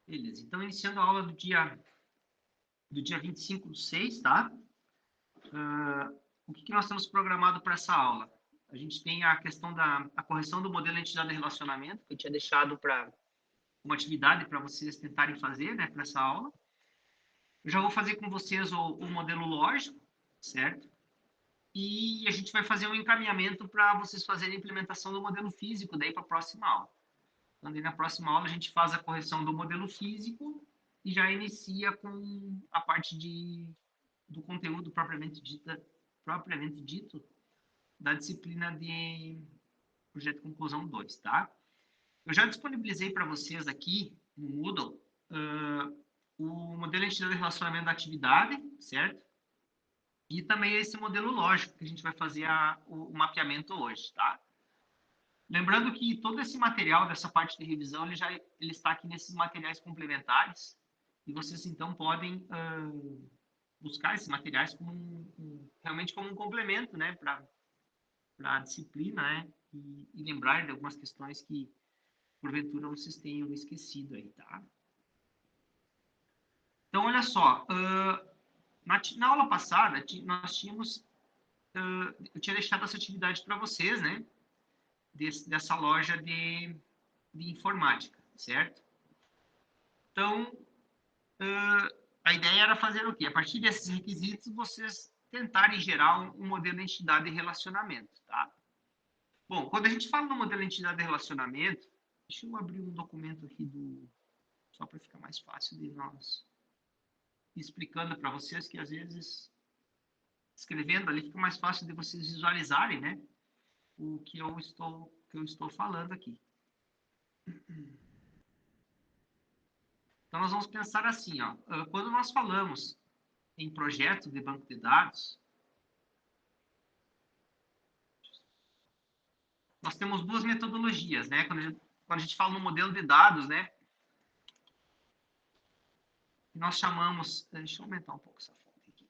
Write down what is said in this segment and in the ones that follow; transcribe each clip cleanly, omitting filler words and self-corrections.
Beleza, então iniciando a aula do dia 25/6, tá? O que nós temos programado para essa aula? A gente tem a questão da correção do modelo entidade de relacionamento, que eu tinha deixado para uma atividade para vocês tentarem fazer, né, para essa aula. Eu já vou fazer com vocês o modelo lógico, certo? E a gente vai fazer um encaminhamento para vocês fazerem a implementação do modelo físico daí para a próxima aula. Então, daí na próxima aula a gente faz a correção do modelo físico e já inicia com a parte do conteúdo propriamente dito da disciplina de projeto conclusão 2, tá? Eu já disponibilizei para vocês aqui no Moodle o modelo entidade de relacionamento da atividade, certo? E também esse modelo lógico que a gente vai fazer o mapeamento hoje, tá? Lembrando que todo esse material dessa parte de revisão, ele está aqui nesses materiais complementares, e vocês, então, podem buscar esses materiais realmente como um complemento, né, para a disciplina, né, e lembrar de algumas questões que, porventura, vocês tenham esquecido aí, tá? Então, olha só, na aula passada, nós tínhamos, eu tinha deixado essa atividade para vocês, né, dessa loja de informática, certo? Então, a ideia era fazer o quê? A partir desses requisitos, vocês tentarem gerar um modelo de entidade de relacionamento, tá? Bom, quando a gente fala no modelo de entidade de relacionamento, deixa eu abrir um documento aqui só para ficar mais fácil de nós explicando para vocês, que às vezes escrevendo ali fica mais fácil de vocês visualizarem, né, o que eu estou falando aqui. Então, nós vamos pensar assim, ó, quando nós falamos em projeto de banco de dados, nós temos duas metodologias, né? Quando a gente fala no modelo de dados, né? Nós chamamos... Deixa eu aumentar um pouco essa fonte aqui.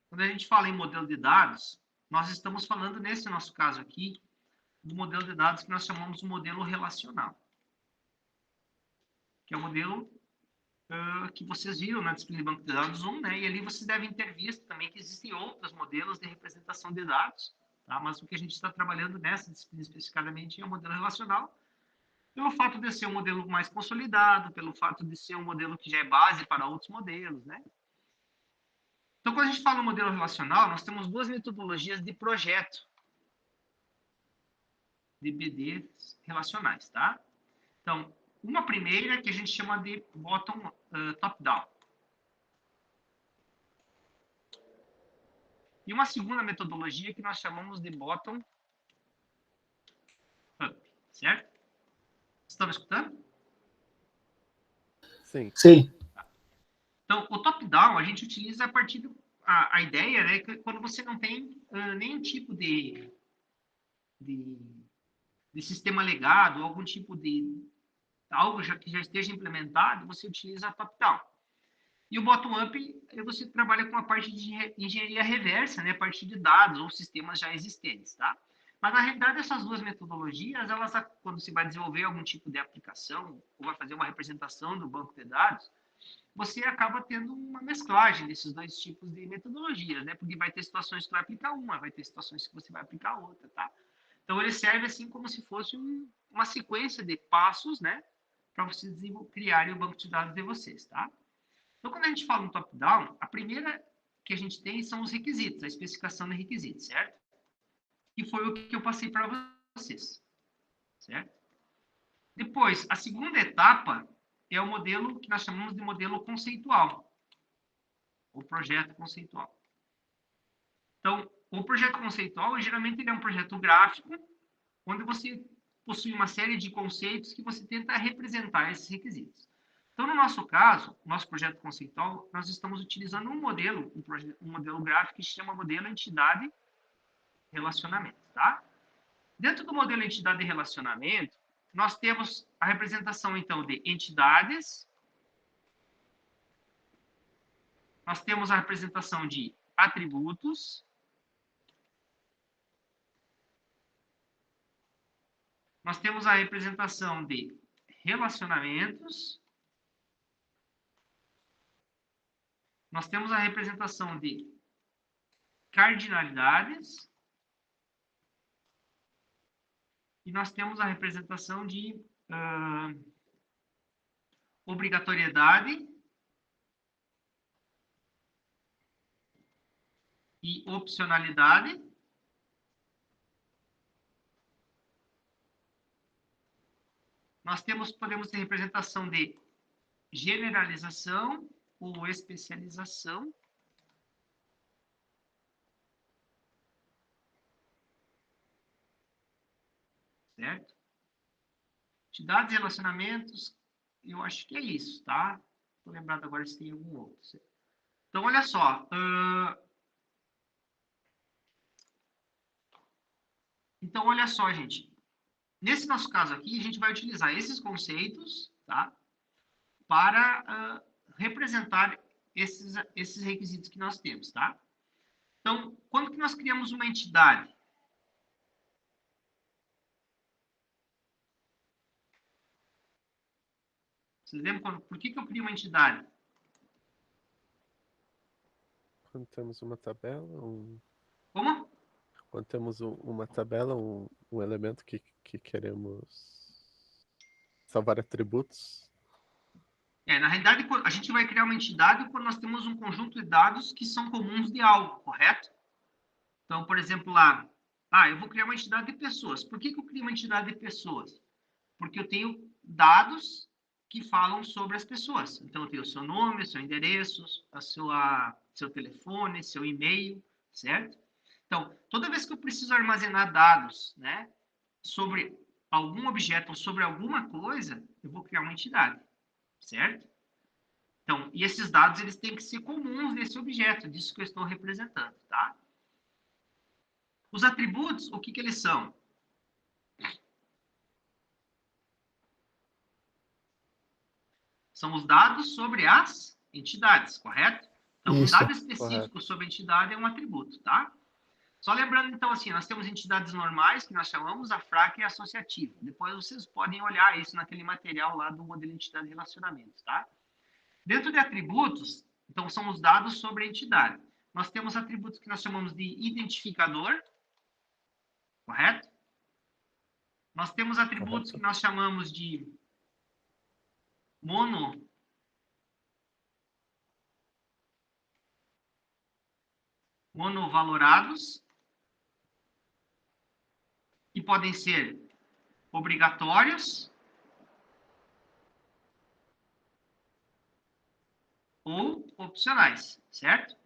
Quando a gente fala em modelo de dados, nós estamos falando, nesse nosso caso aqui, do modelo de dados que nós chamamos de modelo relacional. Que é o modelo que vocês viram na disciplina de banco de dados 1, né? E ali vocês devem ter visto também que existem outros modelos de representação de dados, tá? Mas o que a gente está trabalhando nessa disciplina especificadamente é o modelo relacional, pelo fato de ser um modelo mais consolidado, pelo fato de ser um modelo que já é base para outros modelos, né? Então, quando a gente fala no modelo relacional, nós temos duas metodologias de projeto de BDs relacionais, tá? Então, uma primeira que a gente chama de top-down. E uma segunda metodologia que nós chamamos de bottom-up, certo? Estão me escutando? Sim. Sim. Então, o top-down a gente utiliza a partir a ideia, né, que quando você não tem nenhum tipo de sistema legado, algum tipo de algo que já esteja implementado, você utiliza top-down. E o bottom-up, você trabalha com a parte de engenharia reversa, né, a partir de dados ou sistemas já existentes, tá? Mas, na realidade, essas duas metodologias, elas, quando você vai desenvolver algum tipo de aplicação, ou vai fazer uma representação do banco de dados, você acaba tendo uma mesclagem desses dois tipos de metodologias, né? Porque vai ter situações que você vai aplicar uma, vai ter situações que você vai aplicar outra, tá? Então, ele serve assim como se fosse uma sequência de passos, né? Para vocês criarem o banco de dados de vocês, tá? Então, quando a gente fala em top-down, a primeira que a gente tem são os requisitos, a especificação de requisitos, certo? Que foi o que eu passei para vocês, certo? Depois, a segunda etapa é o modelo que nós chamamos de modelo conceitual, o projeto conceitual. Então, o projeto conceitual, geralmente, ele é um projeto gráfico, onde você possui uma série de conceitos que você tenta representar esses requisitos. Então, no nosso caso, nosso projeto conceitual, nós estamos utilizando um modelo gráfico que se chama modelo entidade relacionamento, tá? Dentro do modelo entidade relacionamento, nós temos a representação, então, de entidades, nós temos a representação de atributos, Nós temos a representação de relacionamentos. Nós temos a representação de cardinalidades. E nós temos a representação de obrigatoriedade e opcionalidade. Podemos ter representação de generalização ou especialização. Certo? Entidades e relacionamentos, eu acho que é isso, tá? Estou lembrado agora se tem algum outro. Então, olha só. Então, olha só, gente. Nesse nosso caso aqui, a gente vai utilizar esses conceitos, tá? Para representar esses requisitos que nós temos, tá? Então, quando que nós criamos uma entidade? Vocês lembram por que eu crio uma entidade? Quando temos uma tabela, Como? quando temos uma tabela, um elemento que queremos salvar atributos. Na realidade, a gente vai criar uma entidade quando nós temos um conjunto de dados que são comuns de algo, correto? Então, por exemplo, lá, eu vou criar uma entidade de pessoas. Por que eu crio uma entidade de pessoas? Porque eu tenho dados que falam sobre as pessoas. Então, eu tenho o seu nome, seu endereço, seu telefone, seu e-mail, certo? Então, toda vez que eu preciso armazenar dados, né, sobre algum objeto ou sobre alguma coisa, eu vou criar uma entidade, certo? Então, e esses dados, eles têm que ser comuns desse objeto, disso que eu estou representando, tá? Os atributos, o que eles são? São os dados sobre as entidades, correto? Então, um Isso. dado específico Correto. sobre a entidade é um atributo, tá? Só lembrando, então, assim, nós temos entidades normais, que nós chamamos a fraca e a associativa. Depois vocês podem olhar isso naquele material lá do modelo de entidade e relacionamentos, tá? Dentro de atributos, então, são os dados sobre a entidade. Nós temos atributos que nós chamamos de identificador, correto? Nós temos atributos Correto. que nós chamamos de monovalorados, que podem ser obrigatórios ou opcionais, certo?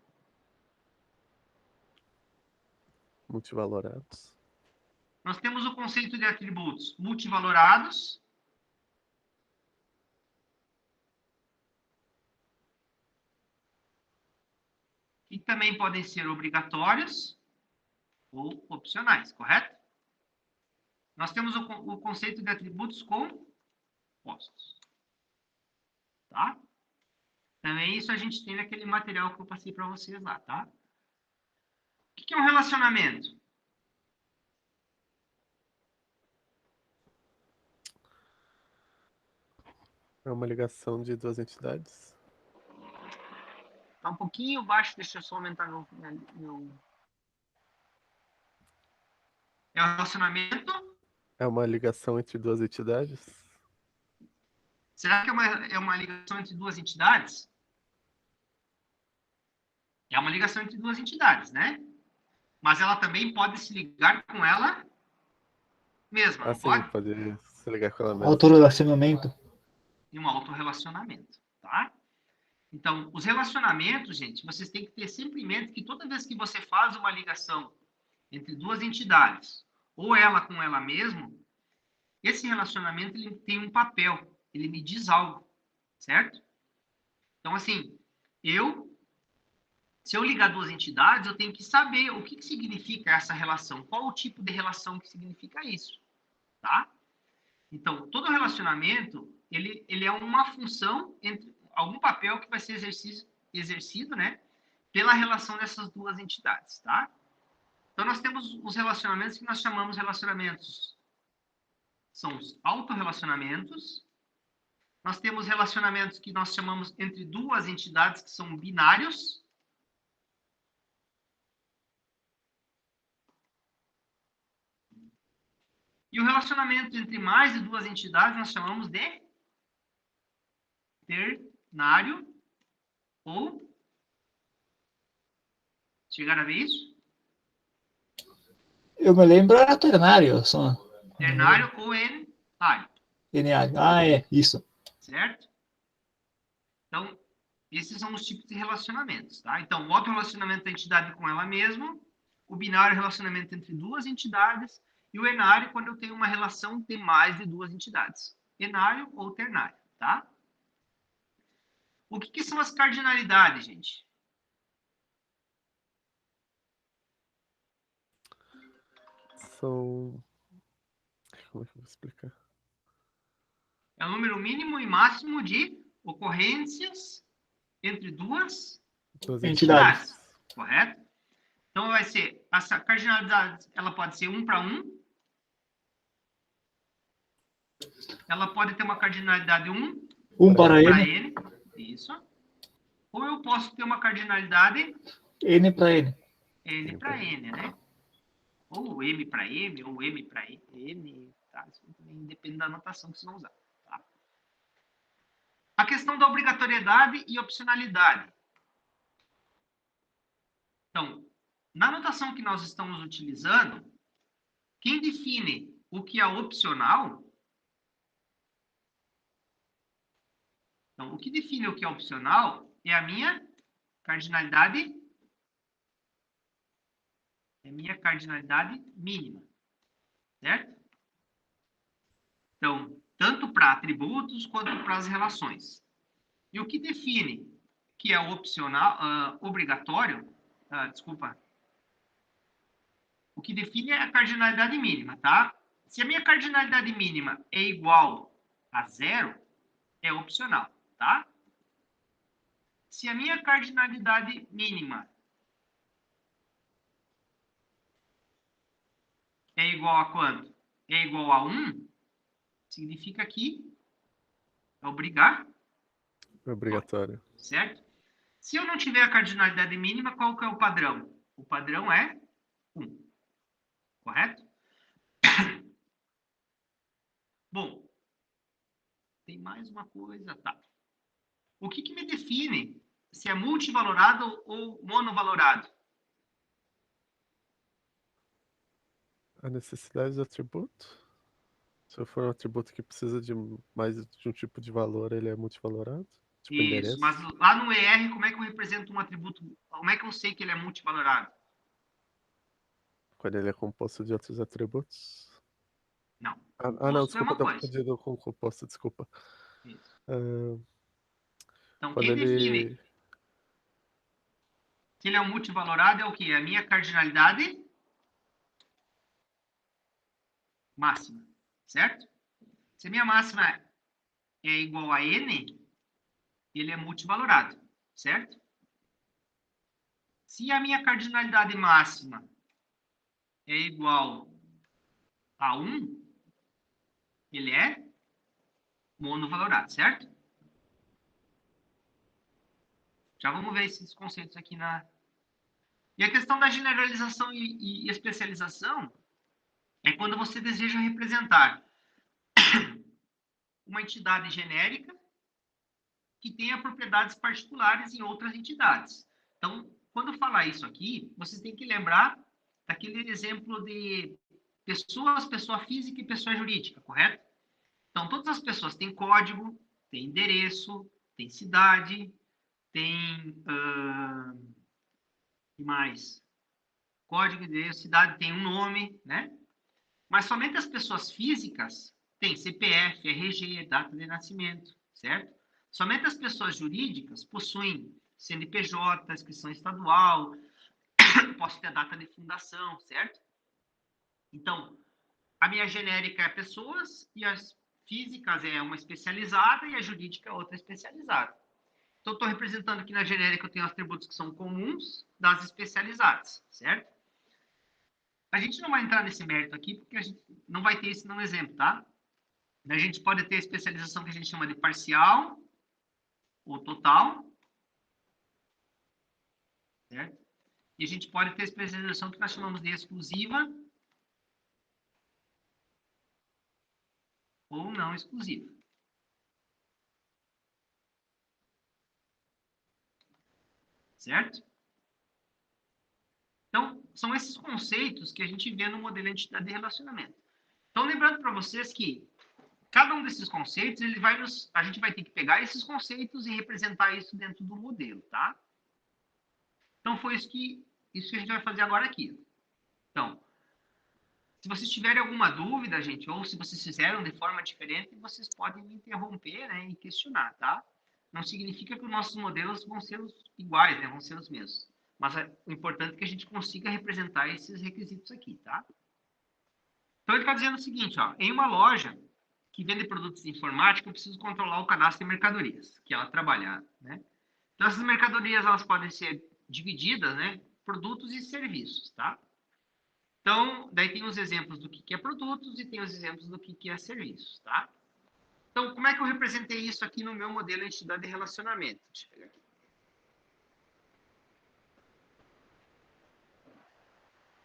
Multivalorados. Nós temos o conceito de atributos multivalorados, que também podem ser obrigatórios ou opcionais, correto? Nós temos o conceito de atributos compostos, tá? Também isso a gente tem naquele material que eu passei para vocês lá, tá? O que é um relacionamento? É uma ligação de duas entidades. Tá um pouquinho baixo, deixa eu só aumentar meu... É um relacionamento? É uma ligação entre duas entidades. Será que é uma ligação entre duas entidades? É uma ligação entre duas entidades, né? Mas ela também pode se ligar com ela mesma, não Assim, pode? pode se ligar com ela mesma. Autorrelacionamento. E um autorrelacionamento, tá? Então, os relacionamentos, gente, vocês têm que ter sempre em mente que toda vez que você faz uma ligação entre duas entidades, ou ela com ela mesma, esse relacionamento ele tem um papel, ele me diz algo, certo? Então, assim, se eu ligar duas entidades, eu tenho que saber o que significa essa relação, qual o tipo de relação que significa isso, tá? Então, todo relacionamento, ele é uma função, entre algum papel que vai ser exercido, né, pela relação dessas duas entidades, tá? Então, nós temos os relacionamentos que nós chamamos relacionamentos são os autorrelacionamentos. Nós temos relacionamentos que nós chamamos entre duas entidades, que são binários. E o relacionamento entre mais de duas entidades nós chamamos de ternário ou... Chegaram a ver isso? Eu me lembro, era ternário só. Ternário ou enário. Enário. Ah, é, isso. Certo? Então, esses são os tipos de relacionamentos, tá? Então, o autorrelacionamento da entidade com ela mesma, o binário é o relacionamento entre duas entidades, e o enário quando eu tenho uma relação de mais de duas entidades. Enário ou ternário, tá? O que são as cardinalidades, gente? São... Como é que eu vou explicar? É o número mínimo e máximo de ocorrências entre duas entidades. Correto? Então, vai ser, essa cardinalidade, ela pode ser 1 para 1. Ela pode ter uma cardinalidade 1. 1 para N. Isso. Ou eu posso ter uma cardinalidade... N para N. N para N, né? Ou M para M, ou M para N, tá? Isso também depende da notação que vocês vão usar, tá? A questão da obrigatoriedade e opcionalidade. Então, na notação que nós estamos utilizando, quem define o que é opcional... Então, o que define o que é opcional é a minha cardinalidade... É a minha cardinalidade mínima, certo? Então, tanto para atributos quanto para as relações. E o que define que é opcional, obrigatório, desculpa, o que define é a cardinalidade mínima, tá? Se a minha cardinalidade mínima é igual a 0, é opcional, tá? Se a minha cardinalidade mínima é igual a quanto? É igual a 1, significa que é obrigatório. Certo? Se eu não tiver a cardinalidade mínima, qual que é o padrão? O padrão é 1. Correto? Bom, tem mais uma coisa, tá? O que me define se é multivalorado ou monovalorado? A necessidade do atributo. Se eu for um atributo que precisa de mais de um tipo de valor, ele é multivalorado? Tipo Isso, endereço? mas lá no ER, como é que eu represento um atributo? Como é que eu sei que ele é multivalorado? Quando ele é composto de outros atributos? Não. Não, Composto é desculpa, uma eu tô coisa. confundido com composto, desculpa. Isso. Ah, Então, quando quem define ele... que ele é um multivalorado é o quê? A minha cardinalidade máxima, certo? Se a minha máxima é igual a n, ele é multivalorado, certo? Se a minha cardinalidade máxima é igual a 1, ele é monovalorado, certo? Já vamos ver esses conceitos aqui na... E a questão da generalização e especialização é quando você deseja representar uma entidade genérica que tenha propriedades particulares em outras entidades. Então, quando falar isso aqui, vocês têm que lembrar daquele exemplo de pessoas, pessoa física e pessoa jurídica, correto? Então, todas as pessoas têm código, têm endereço, têm cidade, têm... que mais? Código, endereço, cidade tem um nome, né? Mas somente as pessoas físicas têm CPF, RG, data de nascimento, certo? Somente as pessoas jurídicas possuem CNPJ, inscrição estadual, posso ter a data de fundação, certo? Então, a minha genérica é pessoas e as físicas é uma especializada e a jurídica é outra especializada. Então, estou representando aqui na genérica, eu tenho atributos que são comuns das especializadas, certo? A gente não vai entrar nesse mérito aqui, porque a gente não vai ter isso no exemplo, tá? Daí a gente pode ter a especialização que a gente chama de parcial ou total, certo? E a gente pode ter a especialização que nós chamamos de exclusiva ou não exclusiva. Certo? Então, são esses conceitos que a gente vê no modelo de entidade de relacionamento. Então, lembrando para vocês que cada um desses conceitos, a gente vai ter que pegar esses conceitos e representar isso dentro do modelo, tá? Então, foi isso que a gente vai fazer agora aqui. Então, se vocês tiverem alguma dúvida, gente, ou se vocês fizeram de forma diferente, vocês podem me interromper, né, e questionar, tá? Não significa que os nossos modelos vão ser iguais, né, vão ser os mesmos. Mas o importante é que a gente consiga representar esses requisitos aqui, tá? Então, ele está dizendo o seguinte, ó, em uma loja que vende produtos de informática, eu preciso controlar o cadastro de mercadorias que ela trabalha, né? Então, essas mercadorias, elas podem ser divididas, né, produtos e serviços, tá? Então, daí tem os exemplos do que é produtos e tem os exemplos do que é serviços, tá? Então, como é que eu representei isso aqui no meu modelo de entidade de relacionamento? Deixa eu pegar aqui.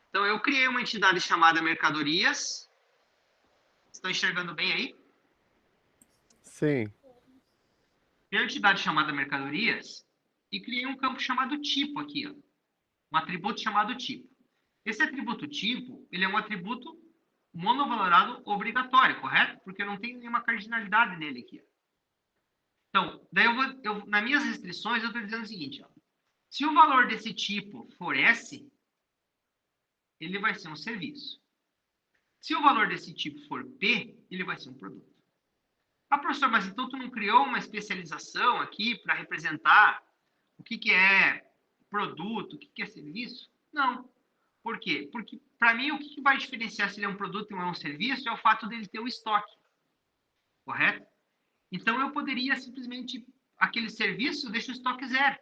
Então, eu criei uma entidade chamada mercadorias. Estão enxergando bem aí? Sim. Criei uma entidade chamada mercadorias e criei um campo chamado tipo aqui, ó. Um atributo chamado tipo. Esse atributo tipo, ele é um atributo monovalorado obrigatório, correto? Porque não tem nenhuma cardinalidade nele aqui. Então, daí nas minhas restrições, eu estou dizendo o seguinte, ó. Se o valor desse tipo for S, ele vai ser um serviço. Se o valor desse tipo for P, ele vai ser um produto. Ah, professor, mas então tu não criou uma especialização aqui para representar o que é produto, o que é serviço? Não. Por quê? Porque, para mim, o que vai diferenciar se ele é um produto ou é um serviço é o fato dele ter o estoque. Correto? Então, eu poderia simplesmente, aquele serviço, eu deixo o estoque zero.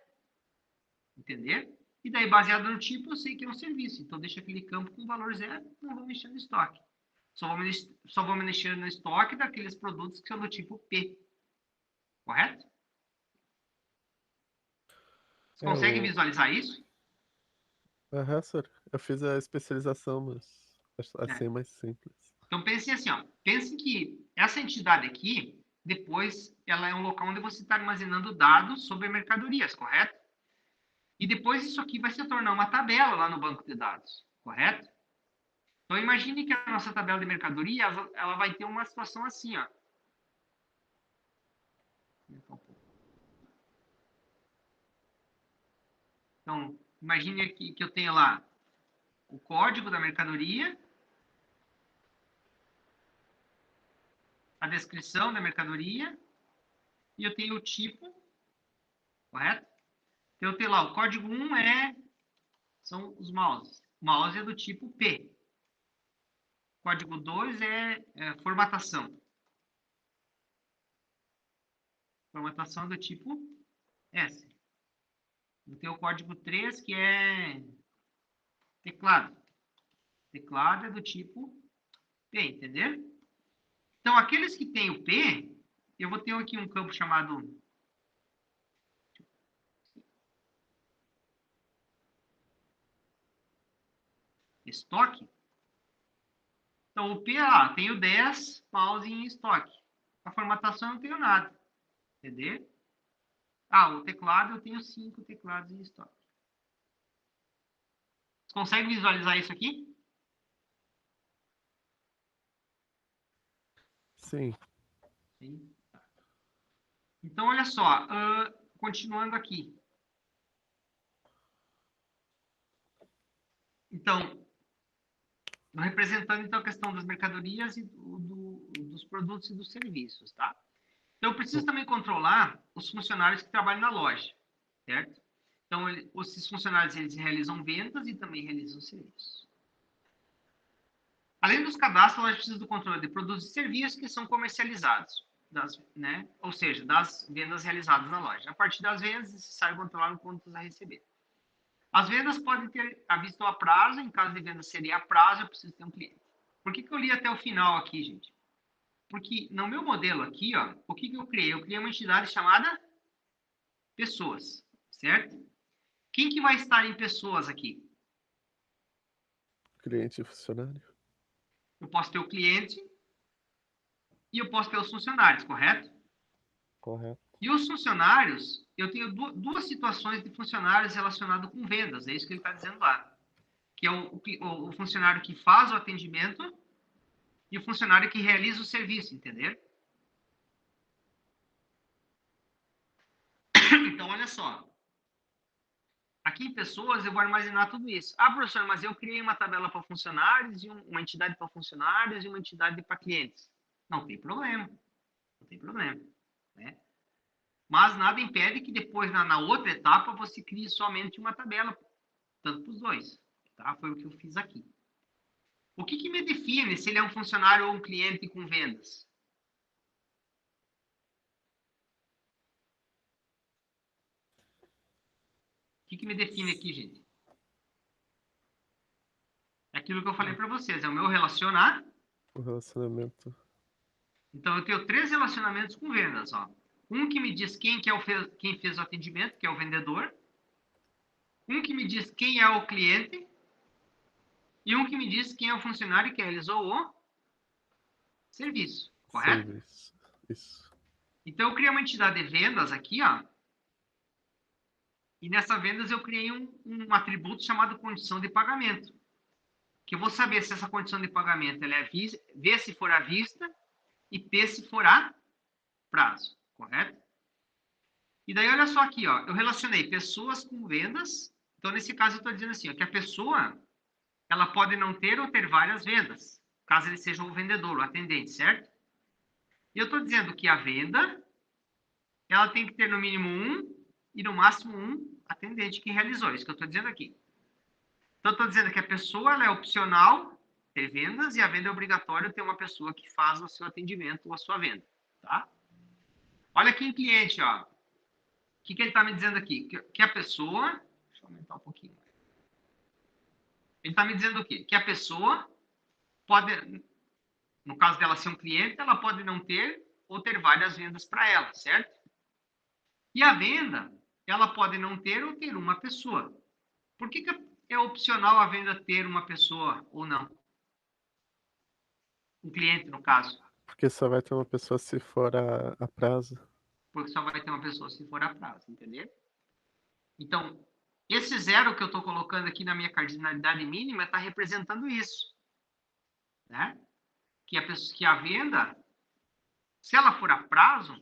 Entender? E daí, baseado no tipo, eu sei que é um serviço. Então, deixo aquele campo com valor zero, não vou mexer no estoque. Só vou mexer no estoque daqueles produtos que são do tipo P. Correto? Você consegue visualizar isso? Aham, senhor. Eu fiz a especialização, mas É. assim é mais simples. Então, pense assim, ó. Pense que essa entidade aqui, depois, ela é um local onde você está armazenando dados sobre mercadorias, correto? E depois isso aqui vai se tornar uma tabela lá no banco de dados, correto? Então, imagine que a nossa tabela de mercadorias, ela vai ter uma situação assim, ó. Então, imagine aqui que eu tenho lá o código da mercadoria, a descrição da mercadoria, e eu tenho o tipo, correto? Então, eu tenho lá, o código 1 são os mouses. O mouse é do tipo P. Código 2 é formatação. Formatação do tipo S. Eu tenho o código 3, que é teclado. Teclado é do tipo P, entendeu? Então, aqueles que têm o P, eu vou ter aqui um campo chamado estoque. Então, o P, tenho 10 mouse em estoque. A formatação eu não tenho nada. Entendeu? O teclado eu tenho 5 teclados em estoque. Você consegue visualizar isso aqui? Sim. Sim. Então, olha só. Continuando aqui. Então, representando então a questão das mercadorias e dos produtos e dos serviços, tá? Então, eu preciso também controlar os funcionários que trabalham na loja, certo? Então, esses funcionários, eles realizam vendas e também realizam serviços. Além dos cadastros, a loja precisa do controle de produtos e serviços que são comercializados, né? Ou seja, das vendas realizadas na loja. A partir das vendas, é necessário controlar os contas a receber. As vendas podem ter à vista ou a prazo. Em caso de venda seria a prazo, eu preciso ter um cliente. Por que eu li até o final aqui, gente? Porque no meu modelo aqui, ó, o que eu criei? Eu criei uma entidade chamada pessoas, certo? Quem que vai estar em pessoas aqui? Cliente e funcionário. Eu posso ter o cliente e eu posso ter os funcionários, correto? Correto. E os funcionários, eu tenho duas situações de funcionários relacionados com vendas, é isso que ele está dizendo lá. Que é o funcionário que faz o atendimento e o funcionário que realiza o serviço, entendeu? Então, olha só. Aqui em pessoas eu vou armazenar tudo isso. Ah, professor, mas eu criei uma tabela para funcionários, e uma entidade para funcionários e uma entidade para clientes. Não tem problema. Não tem problema. Né? Mas nada impede que depois, na outra etapa, você crie somente uma tabela, tanto para os dois. Tá? Foi o que eu fiz aqui. O que me define se ele é um funcionário ou um cliente com vendas? O que me define aqui, gente? É aquilo que eu falei para vocês, é o meu relacionar. O relacionamento. Então, eu tenho 3 relacionamentos com vendas. Ó. Um que me diz quem fez o atendimento, que é o vendedor. Um que me diz quem é o cliente. E um que me diz quem é o funcionário que realizou o serviço. Correto? Serviço. Isso. Então, eu criei uma entidade de vendas aqui, ó. E nessa vendas eu criei um atributo chamado condição de pagamento. Que eu vou saber se essa condição de pagamento ela é V se for à vista e P se for a prazo. Correto? E daí, olha só aqui, ó. Eu relacionei pessoas com vendas. Então, nesse caso, eu estou dizendo assim, ó, que a pessoa ela pode não ter ou ter várias vendas, caso ele seja o vendedor, o atendente, certo? E eu estou dizendo que a venda ela tem que ter no mínimo um e no máximo um atendente que realizou. Isso que eu estou dizendo aqui. Então, eu estou dizendo que a pessoa ela é opcional ter vendas e a venda é obrigatória ter uma pessoa que faz o seu atendimento ou a sua venda. Tá? Olha aqui em cliente, ó. O que ele está me dizendo aqui? Que a pessoa... Deixa eu aumentar um pouquinho. Ele está me dizendo o quê? Que a pessoa pode, no caso dela ser um cliente, ela pode não ter ou ter várias vendas para ela, certo? E a venda, ela pode não ter ou ter uma pessoa. Por que é opcional a venda ter uma pessoa ou não? Um cliente, no caso. Porque só vai ter uma pessoa se for a prazo. Porque só vai ter uma pessoa se for a prazo, entendeu? Então, esse zero que eu estou colocando aqui na minha cardinalidade mínima está representando isso. Né? Que a venda, se ela for a prazo,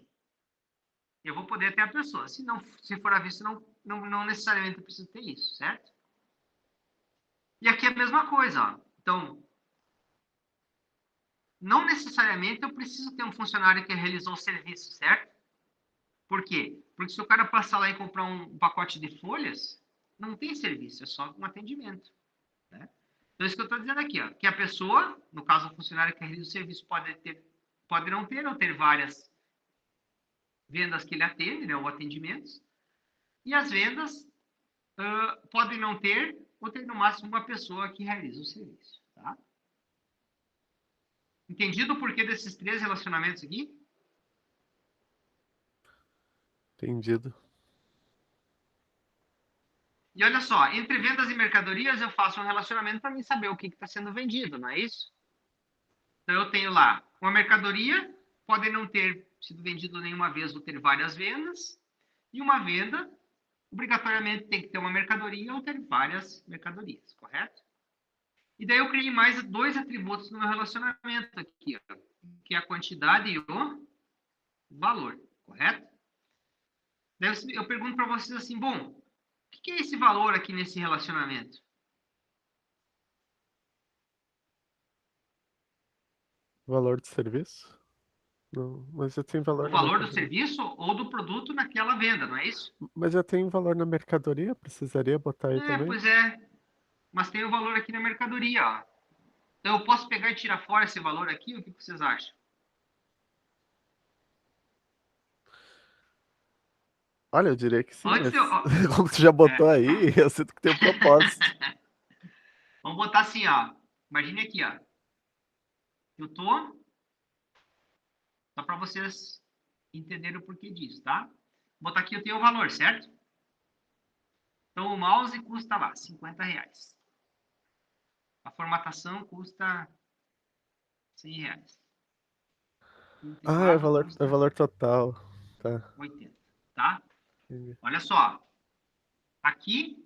eu vou poder ter a pessoa. Se for à vista, não necessariamente eu preciso ter isso, certo? E aqui é a mesma coisa. Ó. Então, não necessariamente eu preciso ter um funcionário que realizou o serviço, certo? Por quê? Porque se o cara passar lá e comprar um pacote de folhas, não tem serviço, é só um atendimento. Né? Então, isso que eu estou dizendo aqui, ó, que a pessoa, no caso o funcionário que realiza o serviço, pode não ter ou ter várias vendas que ele atende, né, ou atendimentos, e as vendas podem não ter ou ter no máximo uma pessoa que realiza o serviço. Tá? Entendido o porquê desses 3 relacionamentos aqui? Entendido. E olha só, entre vendas e mercadorias eu faço um relacionamento para mim saber o que está sendo vendido, não é isso? Então eu tenho lá uma mercadoria, pode não ter sido vendido nenhuma vez ou ter várias vendas, e uma venda, obrigatoriamente tem que ter uma mercadoria ou ter várias mercadorias, correto? E daí eu criei mais 2 atributos no meu relacionamento aqui, ó, que é a quantidade e o valor, correto? Daí eu pergunto para vocês assim, bom, o que é esse valor aqui nesse relacionamento? Valor do serviço? Não, mas já tem valor O na valor do mercadoria. serviço ou do produto naquela venda, não é isso? Mas já tem valor na mercadoria? Precisaria botar aí também? Pois é. Mas tem o valor aqui na mercadoria, ó. Então eu posso pegar e tirar fora esse valor aqui, o que vocês acham? Olha, eu diria que sim, Antes mas eu... ó, como tu já botou aí, eu sinto que tem um propósito. Vamos botar assim, ó. Imagine aqui, ó. Eu tô Só para vocês entenderem o porquê disso, tá? Vou botar aqui, eu tenho o valor, certo? Então, o mouse custa lá, R$50. A formatação custa R$100. E o Ah, é teclado valor, é custa valor total. Tá. 80, tá? Entendi. Olha só. Aqui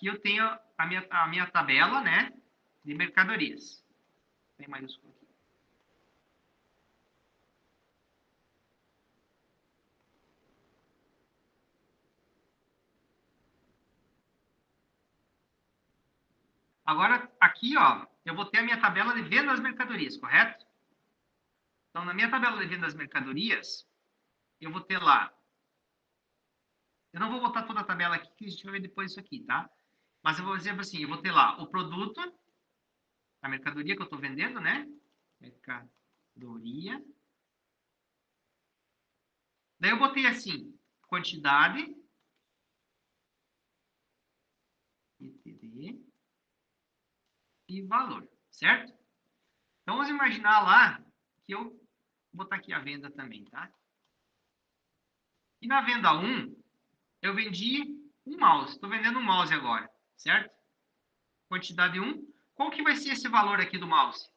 eu tenho a minha tabela, né, de mercadorias. Tem maiúsculo aqui. Agora, aqui, ó, eu vou ter a minha tabela de venda das mercadorias, correto? Então, na minha tabela de venda das mercadorias, eu vou ter lá. Eu não vou botar toda a tabela aqui, que a gente vai ver depois isso aqui, tá? Mas eu vou dizer assim, eu vou ter lá o produto, a mercadoria que eu estou vendendo, né? Mercadoria. Daí eu botei assim, quantidade, ETD e valor, certo? Então, vamos imaginar lá que eu vou botar aqui a venda também, tá? E na venda 1, eu vendi um mouse. Estou vendendo um mouse agora, certo? Quantidade 1. Qual que vai ser esse valor aqui do mouse?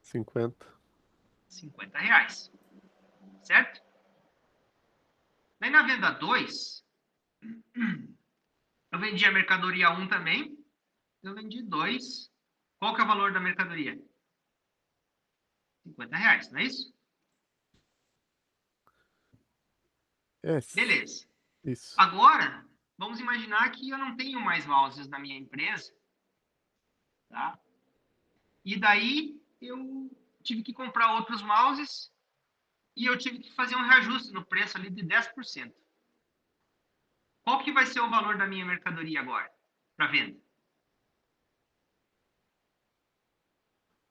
50. R$50, certo? Daí na venda 2, eu vendi a mercadoria 1 também. Eu vendi 2. Qual que é o valor da mercadoria? R$50, não é isso? Beleza. Isso. Agora, vamos imaginar que eu não tenho mais mouses na minha empresa, tá? E daí eu tive que comprar outros mouses e eu tive que fazer um reajuste no preço ali de 10%. Qual que vai ser o valor da minha mercadoria agora para venda?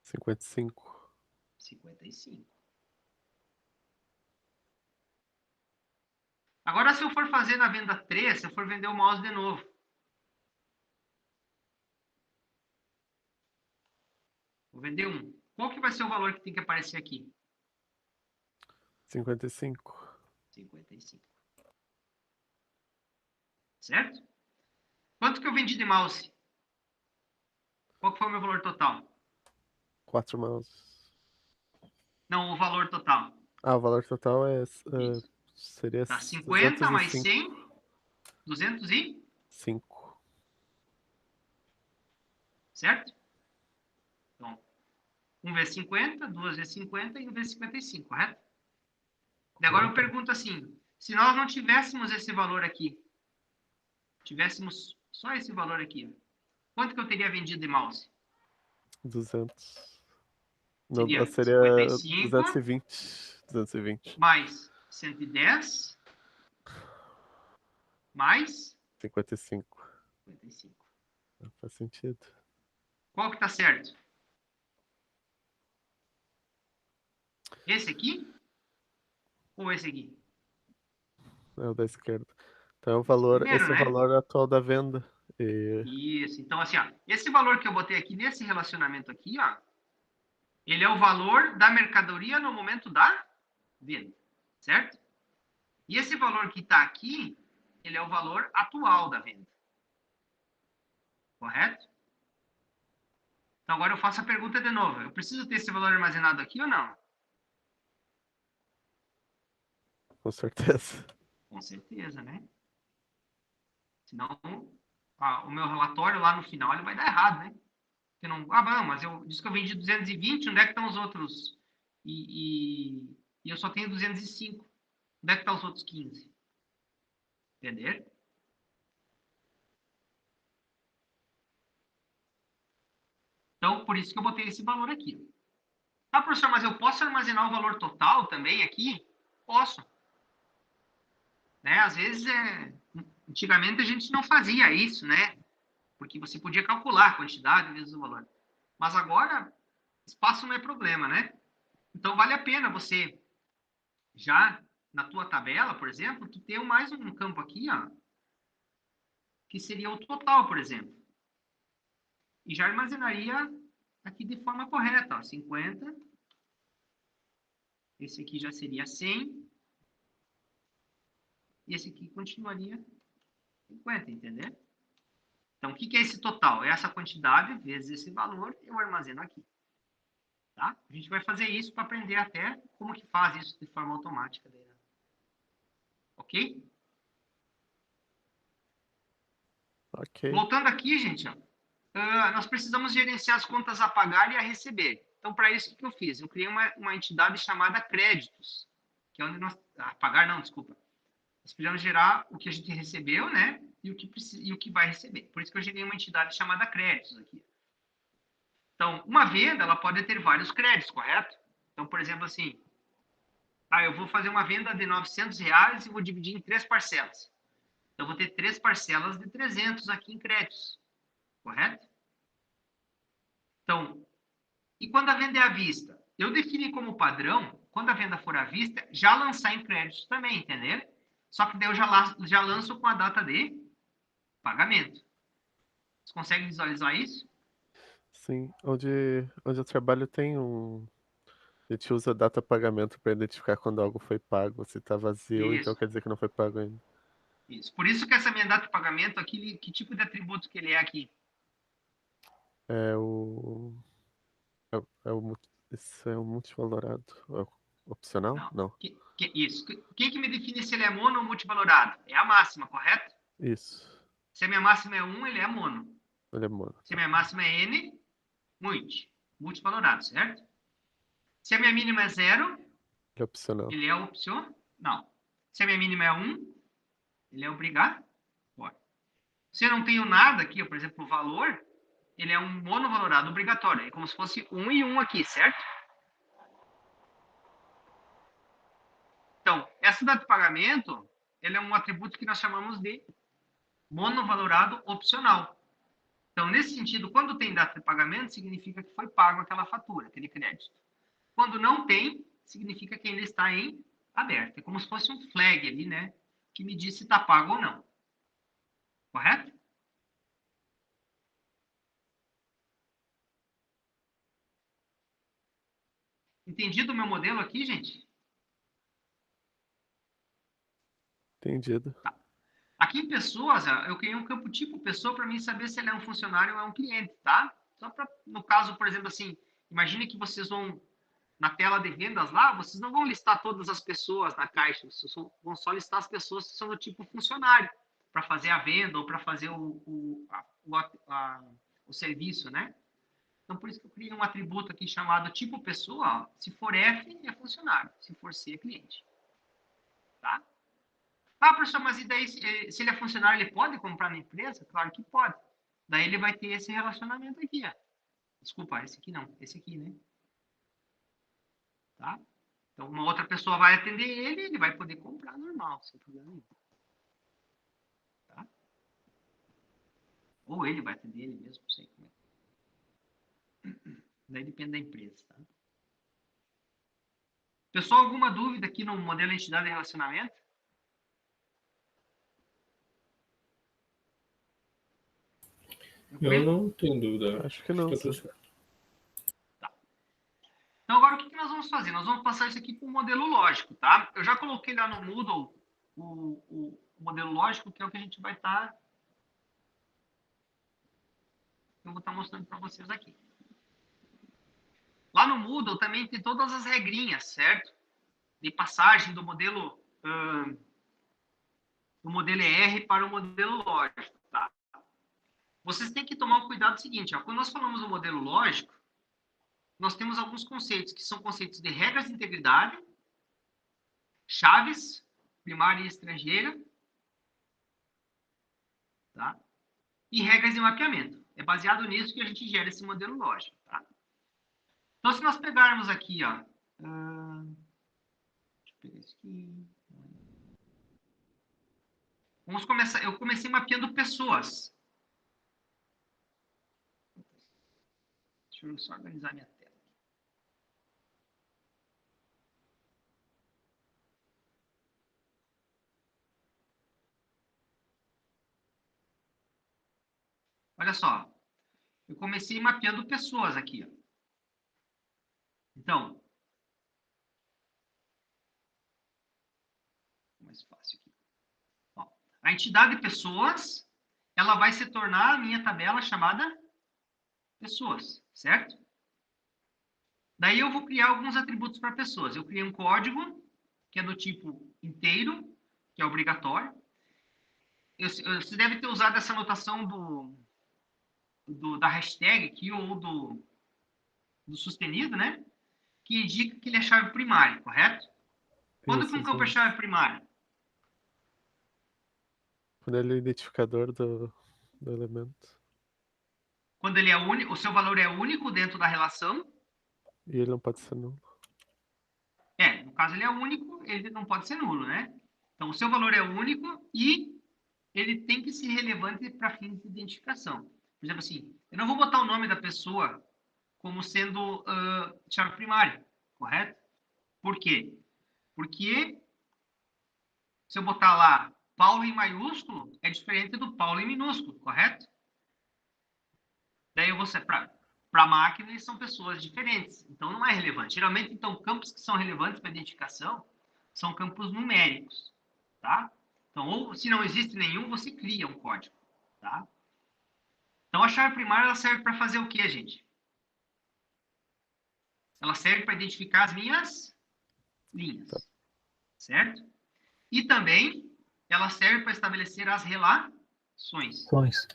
55. 55. Agora, se eu for fazer na venda 3, se eu for vender o mouse de novo. Vou vender um. Qual que vai ser o valor que tem que aparecer aqui? 55. 55. Certo? Quanto que eu vendi de mouse? Qual que foi o meu valor total? 4 mouses. Não, o valor total. Ah, o valor total Isso. seria Tá 50 mais 205. 100, 200 e... 5. Certo? Então, 1 vezes 50, 2 vezes 50 e 1 vezes 55, correto? E agora eu pergunto assim, se nós não tivéssemos esse valor aqui, tivéssemos só esse valor aqui, quanto que eu teria vendido de mouse? 200. Não, Seria seria 55 220. 220. mais 110 mais 55. 55. Não faz sentido. Qual que tá certo? Esse aqui ou esse aqui? É o da esquerda. Então, é o valor, Primeiro, esse é o né? valor atual da venda. E Isso. Então, assim, ó, esse valor que eu botei aqui nesse relacionamento aqui, ó, ele é o valor da mercadoria no momento da venda, certo? E esse valor que está aqui, ele é o valor atual da venda. Correto? Então, agora eu faço a pergunta de novo. Eu preciso ter esse valor armazenado aqui ou não? com certeza. Com certeza, né? Senão, o meu relatório lá no final ele vai dar errado, né? Porque não, não, mas eu disse que eu vendi 220, onde é que estão os outros? E eu só tenho 205. Onde é que estão os outros 15? Entender? Então, por isso que eu botei esse valor aqui. Ah, professor, mas eu posso armazenar o valor total também aqui? Posso. Né? Às vezes, antigamente a gente não fazia isso, né? Porque você podia calcular a quantidade vezes o valor. Mas agora, espaço não é problema, né? Então, vale a pena você, já na tua tabela, por exemplo, tu ter mais um campo aqui, ó, que seria o total, por exemplo. E já armazenaria aqui de forma correta, ó, 50. Esse aqui já seria 100. E esse aqui continuaria 50, entendeu? Então, o que é esse total? É essa quantidade vezes esse valor, eu armazeno aqui. Tá? A gente vai fazer isso para aprender até como que faz isso de forma automática. Daí, né? Ok? Ok. Voltando aqui, gente, ó, nós precisamos gerenciar as contas a pagar e a receber. Então, para isso, o que eu fiz? Eu criei uma entidade chamada créditos, que é onde nós... pagar não, desculpa. Nós precisamos gerar o que a gente recebeu, né? E o que vai receber. Por isso que eu gerei uma entidade chamada créditos aqui. Então, uma venda, ela pode ter vários créditos, correto? Então, por exemplo, assim, eu vou fazer uma venda de R$ 900 e vou dividir em 3 parcelas. Então, eu vou ter 3 parcelas de 300 aqui em créditos, correto? Então, e quando a venda é à vista? Eu defini como padrão, quando a venda for à vista, já lançar em créditos também, entendeu? Só que daí eu já lanço com a data de pagamento. Você consegue visualizar isso? Sim, onde eu trabalho tem um. A gente usa data pagamento para identificar quando algo foi pago. Se está vazio, então Isso, quer dizer que não foi pago ainda. isso. Por isso que essa minha data de pagamento aqui, que tipo de atributo que ele é aqui? É o. Isso é o multivalorado. É o opcional? Não. Não. Isso. Quem que me define se ele é mono ou multivalorado? É a máxima, correto? Isso. Se a minha máxima é 1, ele é mono. Ele é mono. Se a minha máxima é n, multivalorado, certo? Se a minha mínima é 0, Ele é opcional. ele é opcional. Não. Se a minha mínima é 1, ele é obrigatório. Se eu não tenho nada aqui, por exemplo, o valor, ele é um monovalorado obrigatório. É como se fosse 1 e 1 aqui, certo? Então, essa data de pagamento, ele é um atributo que nós chamamos de monovalorado opcional. Então, nesse sentido, quando tem data de pagamento, significa que foi pago aquela fatura, aquele crédito. Quando não tem, significa que ainda está em aberto. É como se fosse um flag ali, né? Que me diz se está pago ou não. Correto? Entendido o meu modelo aqui, gente? Entendido. Tá. Aqui em pessoas, eu criei um campo tipo pessoa para mim saber se ele é um funcionário ou é um cliente, tá? Só para, no caso, por exemplo, assim, imagine que vocês vão na tela de vendas lá, vocês não vão listar todas as pessoas na caixa, vocês vão só listar as pessoas que são do tipo funcionário, para fazer a venda ou para fazer o serviço, né? Então, por isso que eu criei um atributo aqui chamado tipo pessoa. Ó. Se for F, é funcionário. Se for C, é cliente. Tá? Professor, mas e daí, se ele é funcionário, ele pode comprar na empresa? Claro que pode. Daí ele vai ter esse relacionamento aqui, ó. Desculpa, esse aqui não. Esse aqui, né? Tá? Então, uma outra pessoa vai atender ele vai poder comprar normal, sem problema nenhum. Tá? Ou ele vai atender ele mesmo, não sei como é. Daí depende da empresa, tá? Pessoal, alguma dúvida aqui no modelo entidade de relacionamento? Eu não tenho dúvida. Acho que não, Tá tudo sim. certo. Tá. Então, agora o que nós vamos fazer? Nós vamos passar isso aqui para o modelo lógico, tá? Eu já coloquei lá no Moodle o modelo lógico, que é o que a gente vai estar... eu vou estar mostrando para vocês aqui. Lá no Moodle também tem todas as regrinhas, certo? De passagem do modelo ER para o modelo lógico, tá? Vocês têm que tomar um cuidado seguinte, ó, quando nós falamos do modelo lógico, nós temos alguns conceitos, que são conceitos de regras de integridade, chaves, primária e estrangeira, tá? E regras de mapeamento. É baseado nisso que a gente gera esse modelo lógico, tá? Então, se nós pegarmos aqui, ó, deixa eu pegar isso aqui. Vamos começar, eu comecei mapeando pessoas. Deixa eu só organizar minha tela. olha só. Eu comecei mapeando pessoas aqui, ó. Então, mais fácil aqui. Ó, a entidade pessoas, ela vai se tornar a minha tabela chamada pessoas, certo? Daí eu vou criar alguns atributos para pessoas. Eu criei um código, que é do tipo inteiro, que é obrigatório. Você deve ter usado essa anotação da hashtag aqui, ou do sustenido, né? Que indica que ele é chave primária, correto? Quando que um campo é Isso. chave primária? Quando ele é o identificador do elemento. Quando ele é único, o seu valor é único dentro da relação. E ele não pode ser nulo. No caso ele é único, ele não pode ser nulo, né? Então o seu valor é único e ele tem que ser relevante para fins de identificação. Por exemplo, assim, eu não vou botar o nome da pessoa como sendo chave primária, correto? Por quê? Porque se eu botar lá Paulo em maiúsculo, é diferente do Paulo em minúsculo, correto? Daí eu vou separar. Para a máquina, eles são pessoas diferentes. Então, não é relevante. Geralmente, então, campos que são relevantes para identificação são campos numéricos, tá? Então, ou se não existe nenhum, você cria um código, tá? Então, a chave primária, ela serve para fazer o quê, gente? Ela serve para identificar as minhas linhas, certo? E também, ela serve para estabelecer as relações, Ações.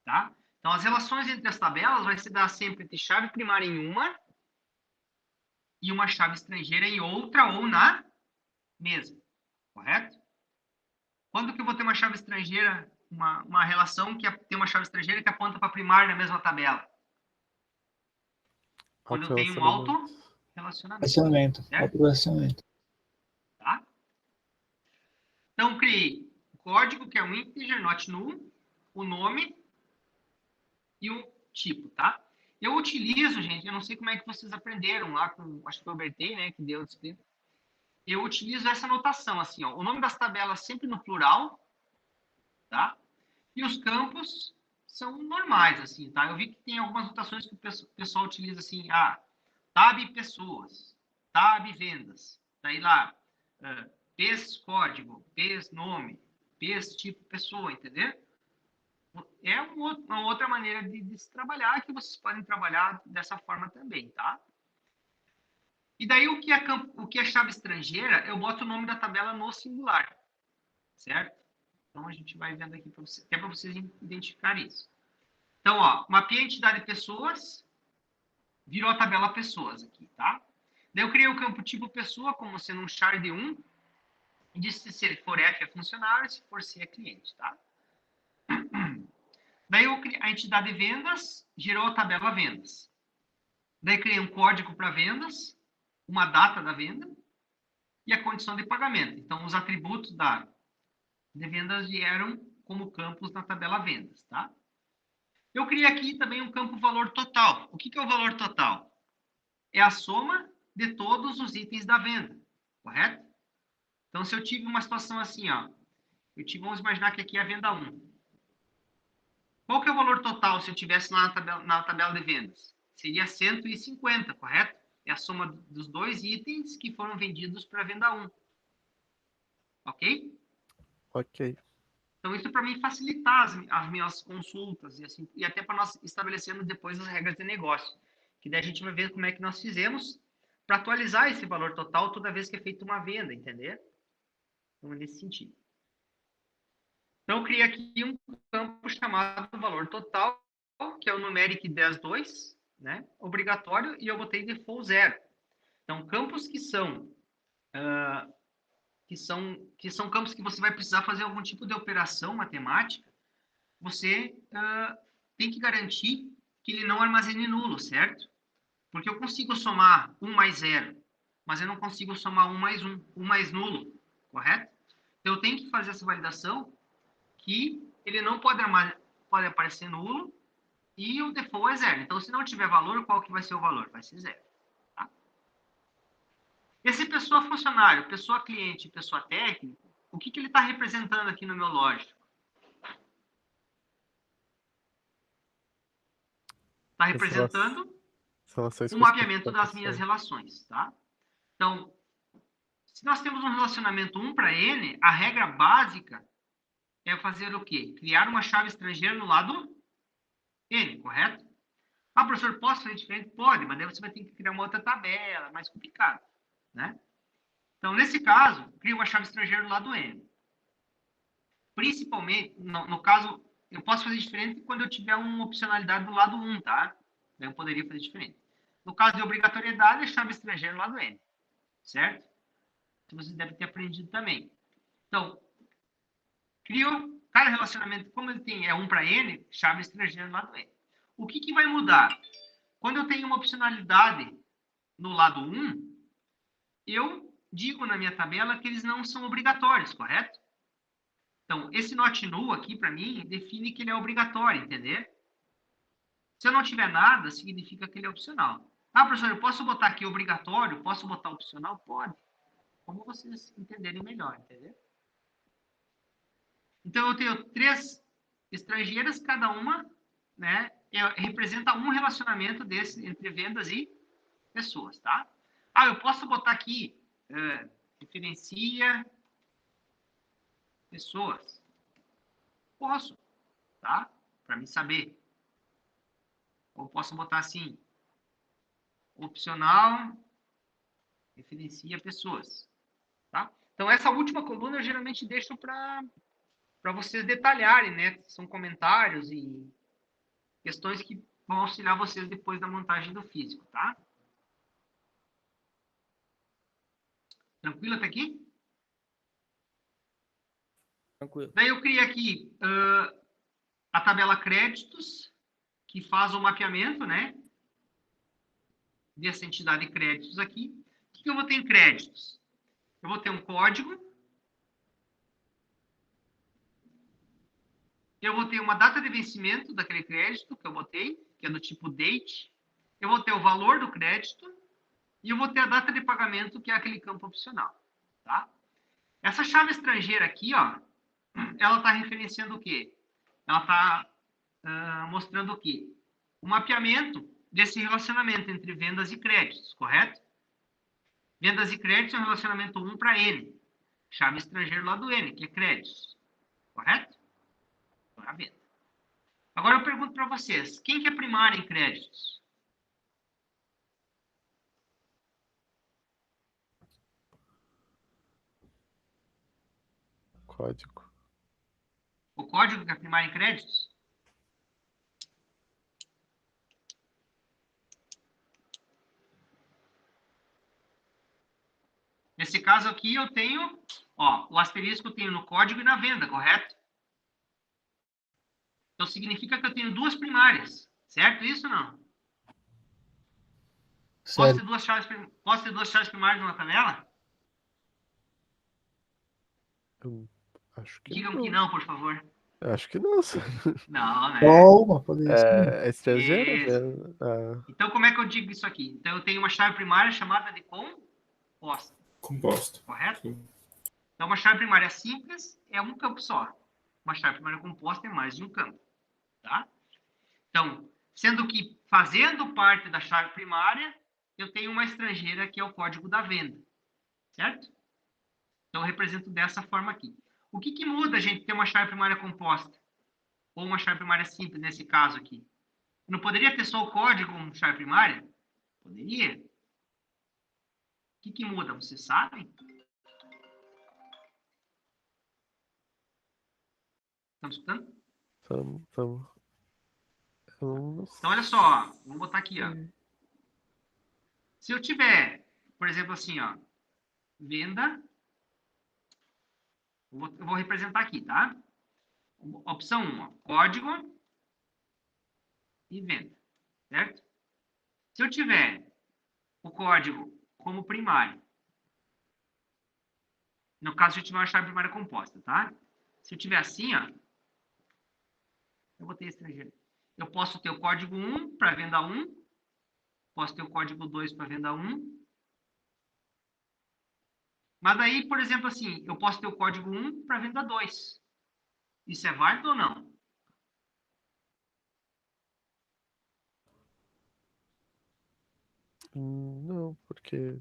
tá? Então, as relações entre as tabelas vai se dar sempre entre chave primária em uma e uma chave estrangeira em outra ou na mesma, correto? Quando que eu vou ter uma chave estrangeira, uma relação que tem uma chave estrangeira que aponta para a primária na mesma tabela? Quando eu tenho um auto-relacionamento, Relacionamento. certo? Auto-relacionamento. Tá? Então, criei o código, que é um integer not null, o nome e o tipo, tá? Eu utilizo, gente, eu não sei como é que vocês aprenderam lá com, acho que foi o Bertei, né, que deu descrito. Eu utilizo essa notação, assim, ó, o nome das tabelas sempre no plural, tá? E os campos são normais, assim, tá? Eu vi que tem algumas notações que o pessoal utiliza, assim, tab pessoas, tab vendas, daí lá, pes código, pes nome, pes tipo pessoa, entendeu? É uma outra maneira de se trabalhar, que vocês podem trabalhar dessa forma também, tá? E daí, o que é chave estrangeira, eu boto o nome da tabela no singular, certo? Então, a gente vai vendo aqui, até para vocês identificarem isso. Então, ó, mapeei a entidade pessoas, virou a tabela pessoas aqui, tá? Daí eu criei o campo tipo pessoa, como sendo um char de 1, e disse se for F é funcionário, se for C é cliente, tá? Daí a entidade vendas gerou a tabela vendas. Daí criei um código para vendas, uma data da venda e a condição de pagamento. Então, os atributos de vendas vieram como campos na tabela vendas, tá? Eu criei aqui também um campo valor total. O que é o valor total? É a soma de todos os itens da venda, correto? Então, se eu tive uma situação assim, ó, vamos imaginar que aqui é a venda 1. Qual que é o valor total se eu tivesse lá na tabela de vendas? Seria 150, correto? É a soma dos dois itens que foram vendidos para a venda 1. Ok? Ok. Então, isso para mim facilitar as minhas consultas e até para nós estabelecermos depois as regras de negócio. Que daí a gente vai ver como é que nós fizemos para atualizar esse valor total toda vez que é feita uma venda, entender? Então, nesse sentido. Então, eu criei aqui um campo chamado valor total, que é o numeric 10.2, né? Obrigatório, e eu botei default 0. Então, campos que são campos que você vai precisar fazer algum tipo de operação matemática, você tem que garantir que ele não armazene nulo, certo? Porque eu consigo somar 1 mais 0, mas eu não consigo somar 1 mais 1, 1 mais nulo, correto? Então, eu tenho que fazer essa validação que ele não pode aparecer nulo e o default é 0. Então, se não tiver valor, qual que vai ser o valor? Vai ser 0. Tá? Esse pessoa funcionário, pessoa cliente, pessoa técnico, o que ele está representando aqui no meu lógico? está representando relações o com os mapeamento das minhas relações, tá? Então, se nós temos um relacionamento 1 para N, a regra básica é fazer o quê? Criar uma chave estrangeira no lado N, correto? Ah, professor, posso fazer diferente? Pode, mas daí você vai ter que criar uma outra tabela, mais complicado, né? Então, nesse caso, cria uma chave estrangeira no lado N. Principalmente, no caso, eu posso fazer diferente quando eu tiver uma opcionalidade do lado 1, tá? Eu poderia fazer diferente. No caso de obrigatoriedade, é chave estrangeira no lado N, certo? Você deve ter aprendido também. Então, criou cada relacionamento, como ele tem, é 1 para N, chave estrangeira no lado N. O que vai mudar? Quando eu tenho uma opcionalidade no lado 1, eu digo na minha tabela que eles não são obrigatórios, correto? Então, esse not null aqui, para mim, define que ele é obrigatório, entendeu? Se eu não tiver nada, significa que ele é opcional. Ah, professor, eu posso botar aqui obrigatório? Posso botar opcional? Pode. Como vocês entenderem melhor, entendeu? Então, eu tenho 3 estrangeiras, cada uma, né, representa um relacionamento desse entre vendas e pessoas, tá? Ah, eu posso botar aqui, referencia pessoas. Posso, tá? Para mim saber. Ou posso botar assim, opcional, referencia pessoas, tá? Então, essa última coluna eu geralmente deixo para vocês detalharem, né? São comentários e questões que vão auxiliar vocês depois da montagem do físico, tá? Tranquilo até aqui? Tranquilo. Daí eu criei aqui a tabela créditos, que faz o mapeamento, né? Dessa entidade de créditos aqui. O que eu vou ter em créditos? Eu vou ter um código. Eu vou ter uma data de vencimento daquele crédito que eu botei, que é do tipo date. Eu vou ter o valor do crédito. E eu vou ter a data de pagamento, que é aquele campo opcional. Tá? Essa chave estrangeira aqui, ó, ela está referenciando o quê? Ela está mostrando o quê? O mapeamento desse relacionamento entre vendas e créditos, correto? Vendas e créditos é um relacionamento 1 para N. Chave estrangeira lá do N, que é créditos. Correto? Para venda. Agora eu pergunto para vocês, quem que é primário em créditos? Código. O código que é primário em créditos? Nesse caso aqui eu tenho, ó, o asterisco eu tenho no código e na venda, correto? Então significa que eu tenho 2 primárias, certo isso ou não? Posso ter 2 chaves primárias numa tabela? Eu acho que Digam não. que não, por favor. Eu acho que não. Não, né? Calma, falei isso. É estrangeira? Isso. Ah, Então, como é que eu digo isso aqui? Então, eu tenho uma chave primária chamada de composta, Composto. correto? Sim. Então, uma chave primária simples é um campo só. Uma chave primária composta é mais de um campo, tá? Então, sendo que fazendo parte da chave primária, eu tenho uma estrangeira que é o código da venda, certo? Então, eu represento dessa forma aqui. O que muda a gente ter uma chave primária composta? Ou uma chave primária simples, nesse caso aqui? Eu não poderia ter só o código como chave primária? Poderia. O que muda? Vocês sabem? Estão escutando? tamo. Eu Então, olha só. Vamos botar aqui, ó. sei. Se eu tiver, por exemplo, assim, ó. Venda. Eu vou representar aqui, tá? Opção 1, ó, código e venda, certo? Se eu tiver o código como primário, no caso, se eu tiver uma chave primária composta, tá? Se eu tiver assim, ó, eu botei estrangeiro. Eu posso ter o código 1 para venda 1, posso ter o código 2 para venda 1, mas daí, por exemplo, assim, eu posso ter o código 1 para venda 2. Isso é válido ou não? Não, porque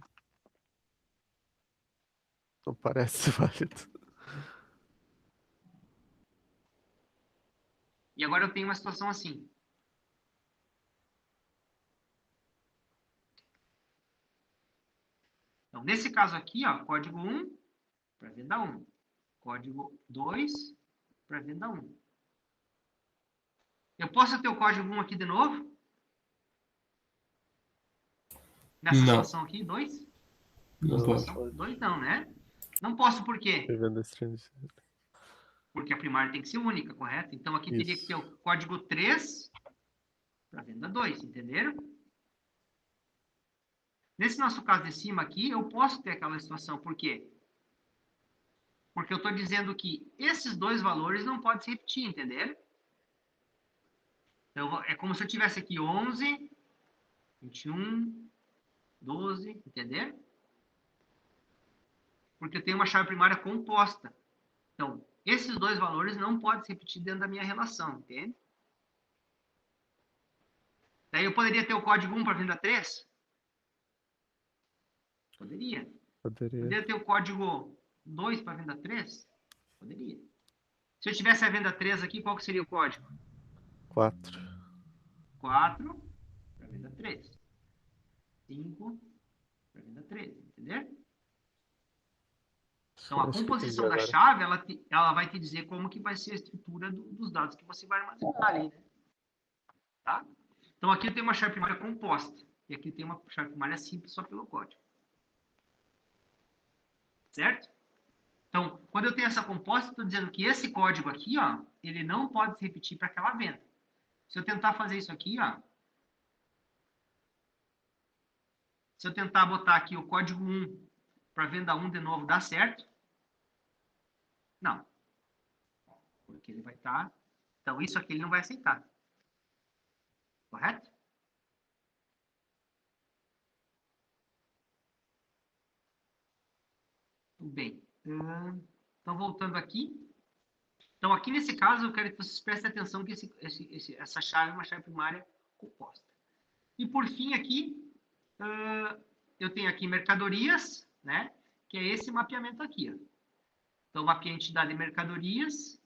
não parece válido. E agora eu tenho uma situação assim. Então, nesse caso aqui, ó, código 1 para venda 1. Código 2 para venda 1. Eu posso ter o código 1 aqui de novo? Nessa Não, situação aqui, 2? não pode. Situação 2 não, né? Não posso por quê? Venda estrangeira. Porque a primária tem que ser única, correto? Então aqui teria que ter o código 3 para venda 2, entenderam? Nesse nosso caso de cima aqui, eu posso ter aquela situação. Por quê? Porque eu estou dizendo que esses dois valores não podem se repetir, entenderam? Então, é como se eu tivesse aqui 11, 21, 12, entenderam? Porque eu tenho uma chave primária composta. Então, esses dois valores não podem se repetir dentro da minha relação, entende? Daí eu poderia ter o código 1 para venda 3? Poderia. Poderia. Poderia ter o código 2 para venda 3? Poderia. Se eu tivesse a venda 3 aqui, qual que seria o código? 4. 4 para venda 3. 5 para venda 3, entendeu? Então, a Acho que entendi composição da agora. chave, ela vai te dizer como que vai ser a estrutura dos dados que você vai armazenar ali, né? Tá? Então, aqui eu tenho uma chave primária composta. E aqui tem uma chave primária simples só pelo código. Certo? Então, quando eu tenho essa composta, eu estou dizendo que esse código aqui, ó, ele não pode se repetir para aquela venda. Se eu tentar fazer isso aqui, ó, se eu tentar botar aqui o código 1 para venda 1 de novo, dá certo? Não. Porque ele vai estar... Então, isso aqui ele não vai aceitar. Correto? Tudo bem. Então, voltando aqui. Então, aqui nesse caso, eu quero que vocês prestem atenção que essa chave é uma chave primária composta. E, por fim, aqui, eu tenho aqui mercadorias, né? Que é esse mapeamento aqui, ó. Então, mapeei a entidade de mercadorias,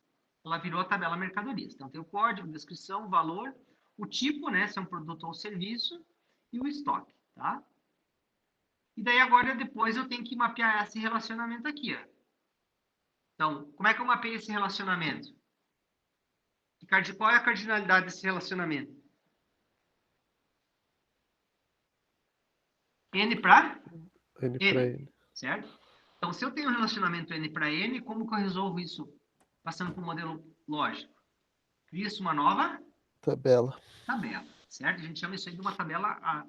ela virou a tabela mercadorias. Então, tem o código, descrição, valor, o tipo, né? Se é um produto ou serviço, e o estoque, tá? E daí, agora, depois, eu tenho que mapear esse relacionamento aqui, ó. Então, como é que eu mapeio esse relacionamento? Qual é a cardinalidade desse relacionamento? N para N para N. certo? Então, se eu tenho um relacionamento N para N, como que eu resolvo isso passando para o modelo lógico? Cria-se uma nova Tabela. tabela, certo? A gente chama isso aí de uma tabela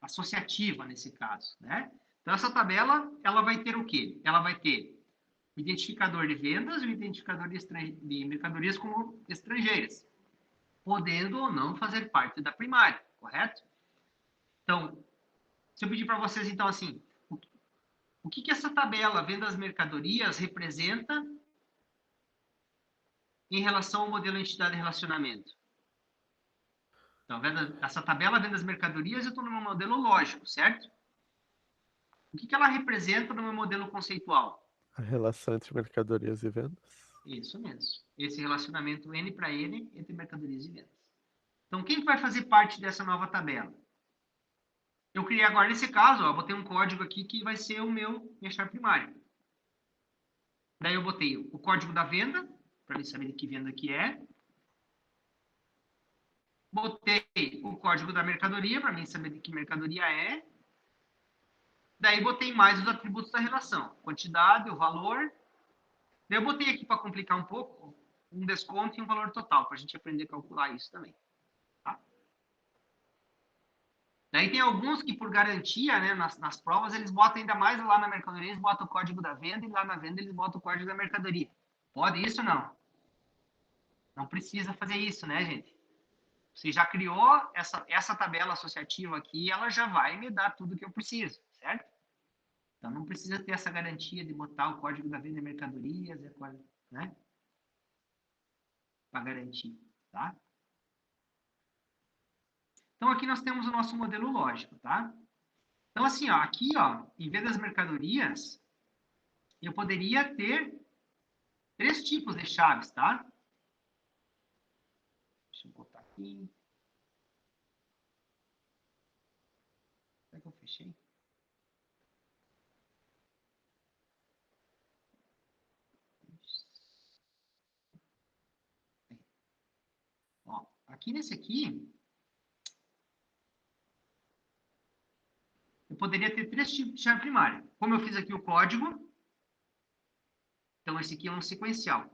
associativa, nesse caso, né? Então, essa tabela, ela vai ter o quê? Ela vai ter o identificador de vendas e o identificador de mercadorias como estrangeiras, podendo ou não fazer parte da primária, correto? Então, se eu pedir para vocês, então, assim, o que essa tabela vendas mercadorias representa em relação ao modelo entidade relacionamento? Então, essa tabela vendas mercadorias, eu estou no meu modelo lógico, certo? O que ela representa no meu modelo conceitual? A relação entre mercadorias e vendas. Isso mesmo. Esse relacionamento N para N entre mercadorias e vendas. Então, quem vai fazer parte dessa nova tabela? Eu criei agora, nesse caso, ó, botei um código aqui que vai ser minha chave primária. Daí eu botei o código da venda, para mim saber de que venda que é. Botei o código da mercadoria, para mim saber de que mercadoria é. Daí botei mais os atributos da relação. Quantidade, o valor. Daí eu botei aqui, para complicar um pouco, um desconto e um valor total, para a gente aprender a calcular isso também. Tá? Daí tem alguns que, por garantia, né, nas provas, eles botam ainda mais lá na mercadoria, eles botam o código da venda, e lá na venda eles botam o código da mercadoria. Pode isso ou não? Não precisa fazer isso, né, gente? Você já criou essa tabela associativa aqui, ela já vai me dar tudo que eu preciso, certo? Então, não precisa ter essa garantia de botar o código da venda e mercadorias, né? Para garantir, tá? Então, aqui nós temos o nosso modelo lógico, tá? Então, assim, ó, aqui, ó, em vez das mercadorias, eu poderia ter 3 tipos de chaves, tá? Deixa eu botar aqui. Será que eu fechei? Ó, aqui nesse aqui, eu poderia ter 3 tipos de chave primária. Como eu fiz aqui o código, então esse aqui é um sequencial.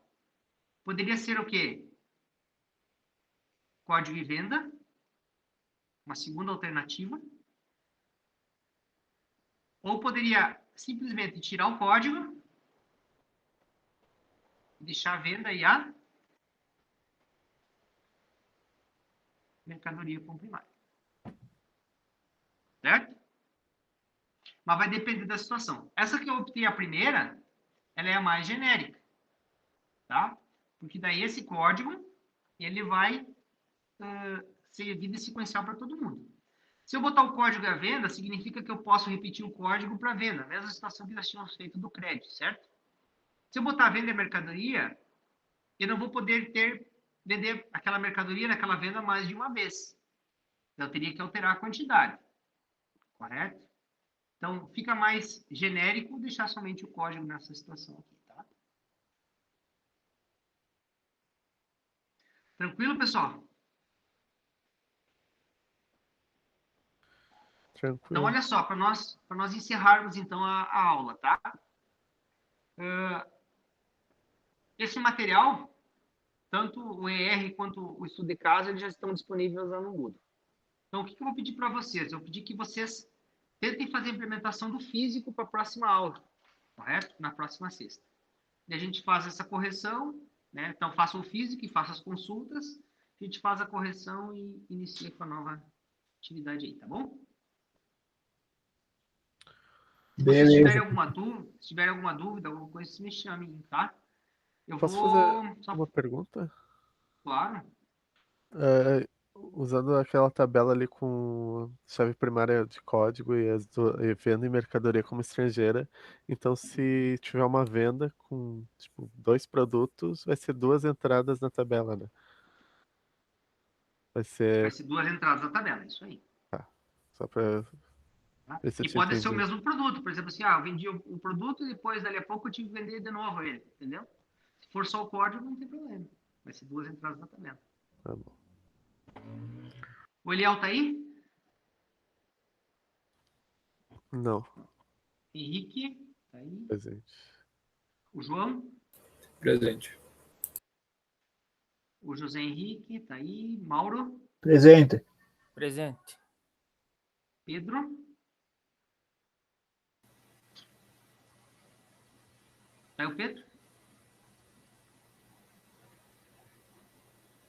Poderia ser o quê? Código e venda, uma segunda alternativa. Ou poderia simplesmente tirar o código e deixar a venda e a mercadoria como primária. Certo? Mas vai depender da situação. Essa que eu optei a primeira, ela é a mais genérica. Tá? Porque daí esse código, ele vai servir de sequencial para todo mundo. Se eu botar o código à venda, significa que eu posso repetir o código para venda. Mesma situação que nós tínhamos feito do crédito, certo? Se eu botar a venda e mercadoria, eu não vou poder vender aquela mercadoria naquela venda mais de uma vez. Eu teria que alterar a quantidade. Correto? Então, fica mais genérico deixar somente o código nessa situação aqui, tá? Tranquilo, pessoal? Então, Tranquilo. olha só, para nós encerrarmos, então, a aula, tá? Esse material, tanto o ER quanto o estudo de caso, eles já estão disponíveis lá no Moodle. Então, o que eu vou pedir para vocês? Eu pedi que vocês tentem fazer a implementação do físico para a próxima aula, correto? Na próxima sexta. E a gente faz essa correção, né? Então, faça o físico e faça as consultas, a gente faz a correção e inicia com a nova atividade aí, tá bom? Se vocês tiverem alguma dúvida, alguma coisa, vocês me chamem, tá? Eu Posso vou... fazer uma pergunta? Claro. Usando aquela tabela ali com chave primária de código e venda e mercadoria como estrangeira, então se tiver uma venda com tipo 2 produtos, vai ser 2 entradas na tabela, né? Vai Vai ser. ser 2 entradas na tabela, isso aí. Tá, só pra Tá? ver se eu E tinha pode ser o entendido. mesmo produto. Por exemplo, assim, eu vendi o produto e depois, dali a pouco, eu tive que vender de novo ele, entendeu? Se for só o código, não tem problema. Vai ser 2 entradas na tabela. Tá bom. O Eliel tá aí? Não, Henrique, tá aí. presente. O João? Presente. O José Henrique, tá aí. Mauro? Presente. Presente. Pedro? Tá aí o Pedro?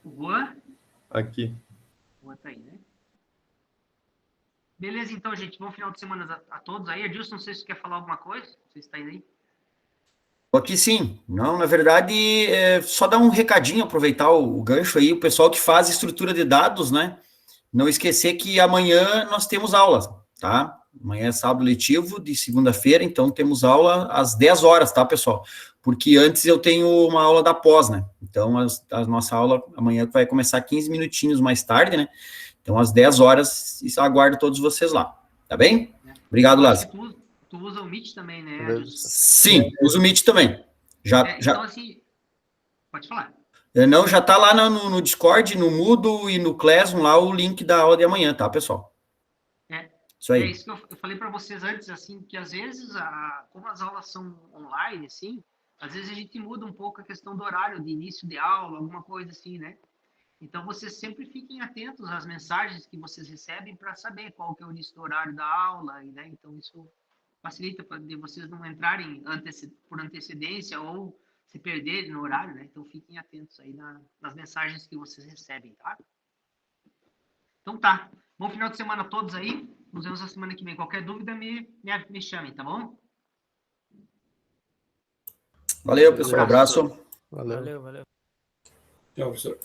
O Juan? Aqui. O Juan tá aí, né? Beleza, então, gente. Bom final de semana a todos aí. Adilson, não sei se você quer falar alguma coisa. Não sei se tá aí. Aqui sim. Não, na verdade, só dar um recadinho, aproveitar o gancho aí, o pessoal que faz estrutura de dados, né? Não esquecer que amanhã nós temos aula, tá? Amanhã é sábado letivo, de segunda-feira, então temos aula às 10 horas, tá, pessoal? Porque antes eu tenho uma aula da pós, né? Então, a nossa aula amanhã vai começar 15 minutinhos mais tarde, né? Então, às 10 horas, aguardo todos vocês lá, tá bem? Obrigado, Lázaro. Tu usa o Meet também, né, Beleza. Adilson? Sim, uso o Meet também. Então, assim, pode falar. Não, já tá lá no Discord, no Moodle e no Classroom, lá o link da aula de amanhã, tá, pessoal? Isso aí. É isso que eu falei para vocês antes, assim, que às vezes, como as aulas são online, assim, às vezes a gente muda um pouco a questão do horário de início de aula, alguma coisa assim, né? Então, vocês sempre fiquem atentos às mensagens que vocês recebem para saber qual que é o início do horário da aula, né? Então, isso facilita para vocês não entrarem por antecedência ou se perderem no horário, né? Então, fiquem atentos aí nas mensagens que vocês recebem, tá? Então, tá. Bom final de semana a todos aí. Nos vemos na semana que vem. Qualquer dúvida, me chamem, tá bom? Valeu, pessoal. Abraço. Valeu. Valeu, valeu. Tchau, professor.